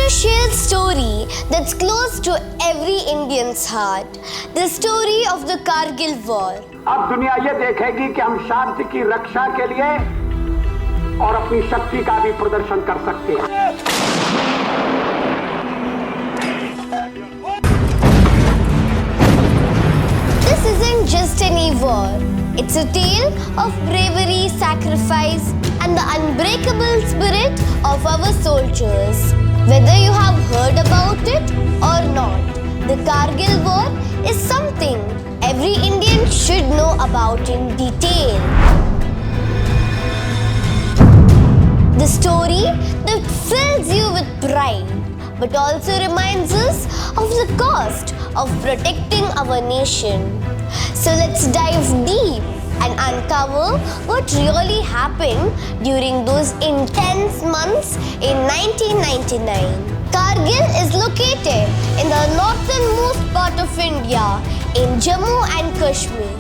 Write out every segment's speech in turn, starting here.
to share a story that's close to every Indian's heart. The story of the Kargil War. अब दुनिया ये देखेगी कि हम शांति की रक्षा के लिए और अपनी शक्ति का भी प्रदर्शन कर सकते हैं। This isn't just any war. It's a tale of bravery, sacrifice, and the unbreakable spirit of our soldiers. Whether you have heard about it or not, the Kargil War is something every Indian should know about in detail. The story that fills you with pride, but also reminds us of the cost of protecting our nation. So let's dive deep and uncover what really happened during those intense months in 1999. Kargil is located in the northernmost part of India, in Jammu and Kashmir,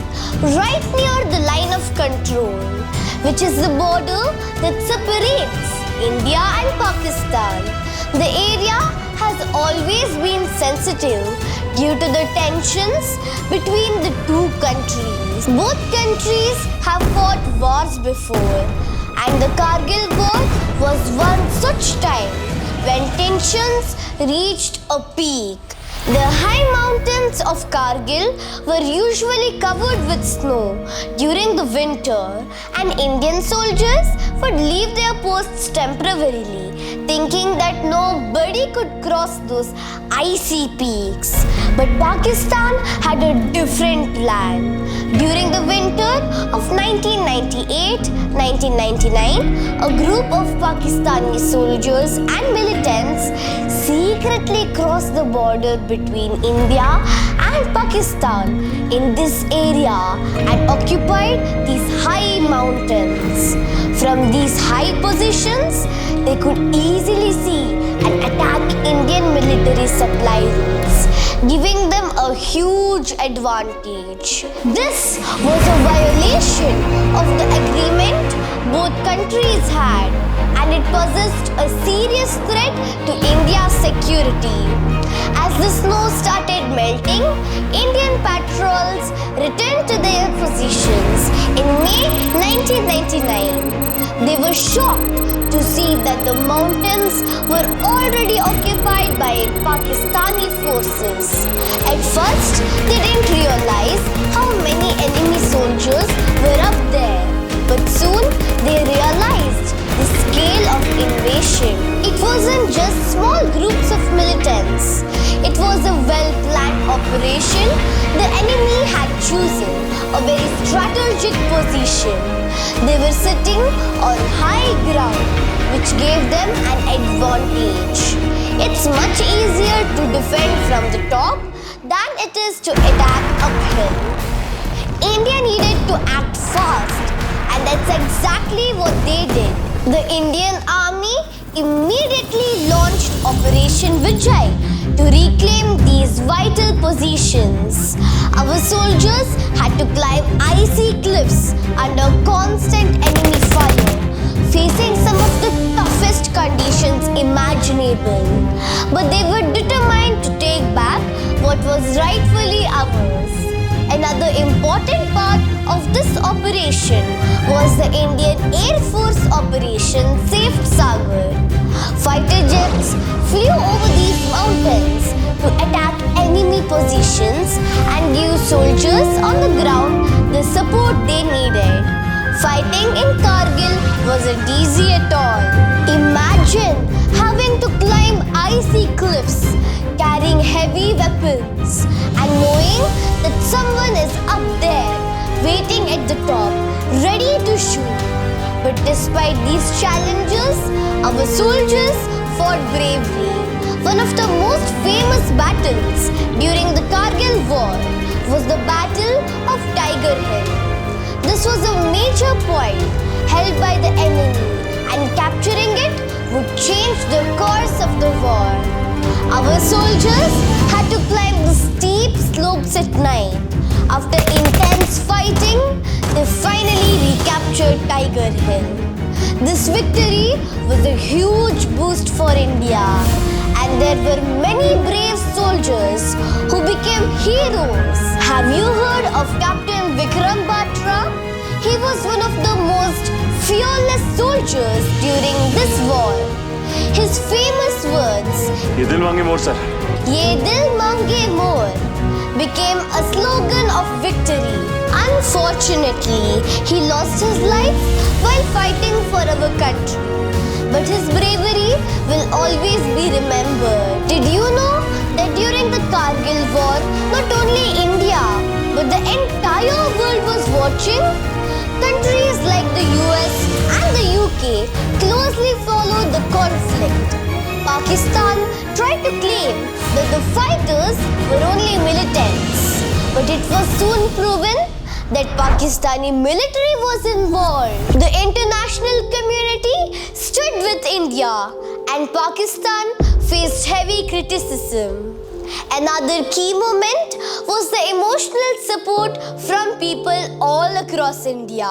right near the line of control, which is the border that separates India and Pakistan. The area has always been sensitive due to the tensions between the two countries. Both countries have fought wars before, and the Kargil War was one such time when tensions reached a peak. The high mountains of Kargil were usually covered with snow during the winter, and Indian soldiers would leave their posts temporarily, thinking that nobody could cross those icy peaks. But Pakistan had a different plan. During the winter of 1998-1999, a group of Pakistani soldiers and militants secretly crossed the border between India and Pakistan in this area and occupied these high mountains. From these high positions, they could easily see and attack Indian military supply routes, giving them a huge advantage. This was a violation of the agreement both countries had, and it posed a serious threat to India's security. As the snow started melting, Indian patrols returned to their positions in May 1999. They were shocked to see that the mountains were already occupied by Pakistani forces. At first, they didn't realize how many enemy soldiers were up there, but soon they realized the scale of invasion. It wasn't just small groups of militants. It was a well-planned operation. The enemy had chosen a very strategic position. They were sitting on high ground, which gave them an advantage. It's much easier to defend from the top than it is to attack uphill. India needed to act fast, and that's exactly what they did. The Indian army immediately launched Operation Vijay to reclaim these vital positions. Our soldiers had to climb icy cliffs under constant enemy fire, facing some of the toughest conditions imaginable. But they were determined to take back what was rightfully ours. Another important part of this operation was the Indian Air Force Operation Safe Sagar. Fighter jets flew over these mountains to attack enemy positions and give soldiers on the ground the support they needed. Fighting in Kargil wasn't easy at all. Imagine having to climb icy cliffs, carrying heavy weapons, and knowing that someone is up there, waiting at the top, ready to shoot. But despite these challenges, our soldiers fought bravely. One of the most famous battles during the Kargil War was the Battle of Tiger Hill. This was a major point held by the enemy, and capturing it would change the course of the war. Our soldiers had to climb the steep slopes at night. After intense fighting, they finally recaptured Tiger Hill. This victory was a huge boost for India, and there were many brave soldiers who became heroes. Have you heard of Captain Vikram Batra? He was one of the most fearless soldiers during this war. His famous words, "ये दिल मांगे more sir." "Ye dil mange more" became a slogan of victory. Unfortunately, he lost his life while fighting for our country. But his bravery will always be remembered. Did you know that during the Kargil War, not only India, but the entire world was watching? Countries like the US and the UK closely followed the conflict. Pakistan tried to claim that the fighters were only militants, but it was soon proven that Pakistani military was involved. The international community stood with India and Pakistan faced heavy criticism. Another key moment was the emotional support from people all across India.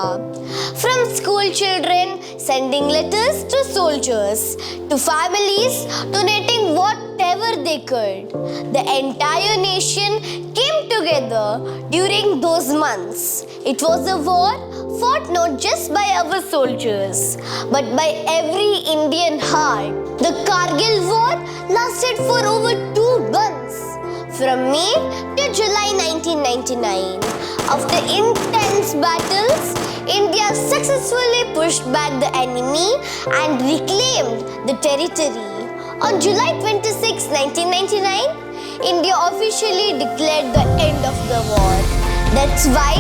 From school children sending letters to soldiers, to families donating whatever they could. The entire nation came together during those months. It was a war fought not just by our soldiers, but by every Indian heart. The Kargil War lasted for over 2 months, from May to July 1999. After intense battles, India successfully pushed back the enemy and reclaimed the territory. On July 26, 1999, India officially declared the end of the war. That's why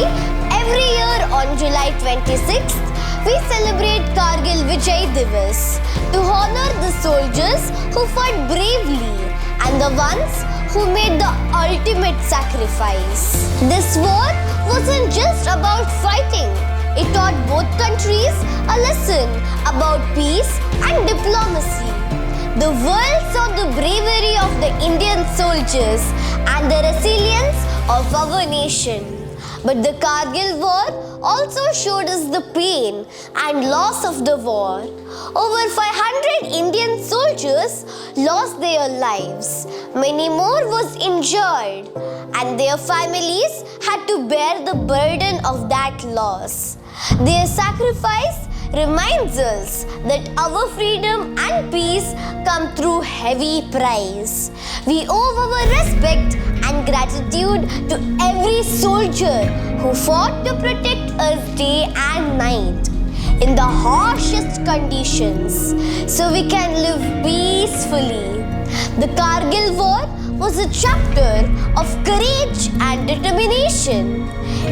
every year on July 26th, we celebrate Kargil Vijay Divas to honor the soldiers who fought bravely and the ones who made the ultimate sacrifice. This war wasn't just about fighting. It taught both countries a lesson about peace and diplomacy. The world saw the bravery of the Indian soldiers and the resilience of our nation. But the Kargil War also showed us the pain and loss of the war. Over 500 Indian soldiers lost their lives. Many more was injured, and their families had to bear the burden of that loss. Their sacrifice reminds us that our freedom and peace come through heavy price. We owe our respect and gratitude to every soldier who fought to protect us day and night in the harshest conditions so we can live peacefully. The Kargil War was a chapter of courage and determination.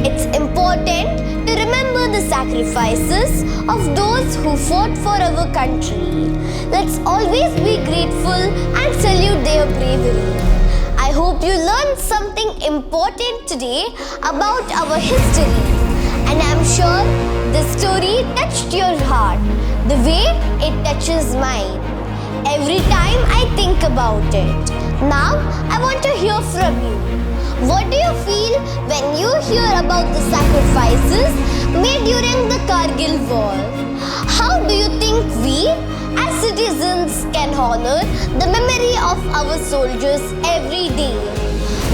It's important to remember the sacrifices of those who fought for our country. Let's always be grateful and salute their bravery. I hope you learned something important today about our history, and I'm sure this story touched your heart the way it touches mine every time I think about it. Now I want to hear from you. What do you feel when you hear about the sacrifices made during the Kargil War? How do you think we as citizens can honor the memory of our soldiers every day?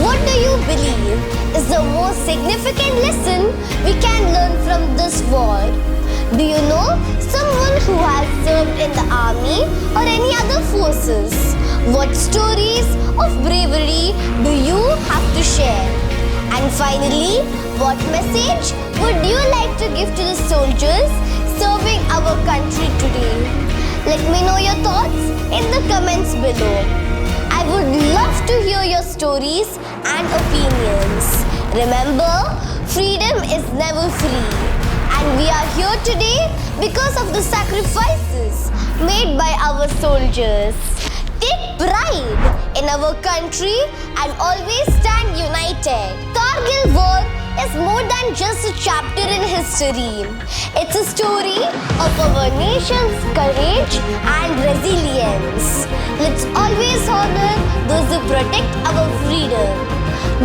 What do you believe is the most significant lesson we can learn from this war? Do you know someone who has served in the army or any other forces? What stories of bravery do you have to share? And finally, what message would you like to give to the soldiers serving our country today? Let me know your thoughts in the comments below. I would love to hear your stories and opinions. Remember, freedom is never free. And we are here today because of the sacrifices made by our soldiers. Take pride in our country and always stand united. Kargil War is more than just a chapter in history. It's a story of our nation's courage and resilience. Let's always honor those who protect our freedom.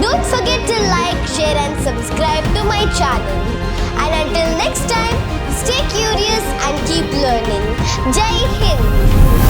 Don't forget to like, share and subscribe to my channel. And until next time, stay curious and keep learning. Jai Hind!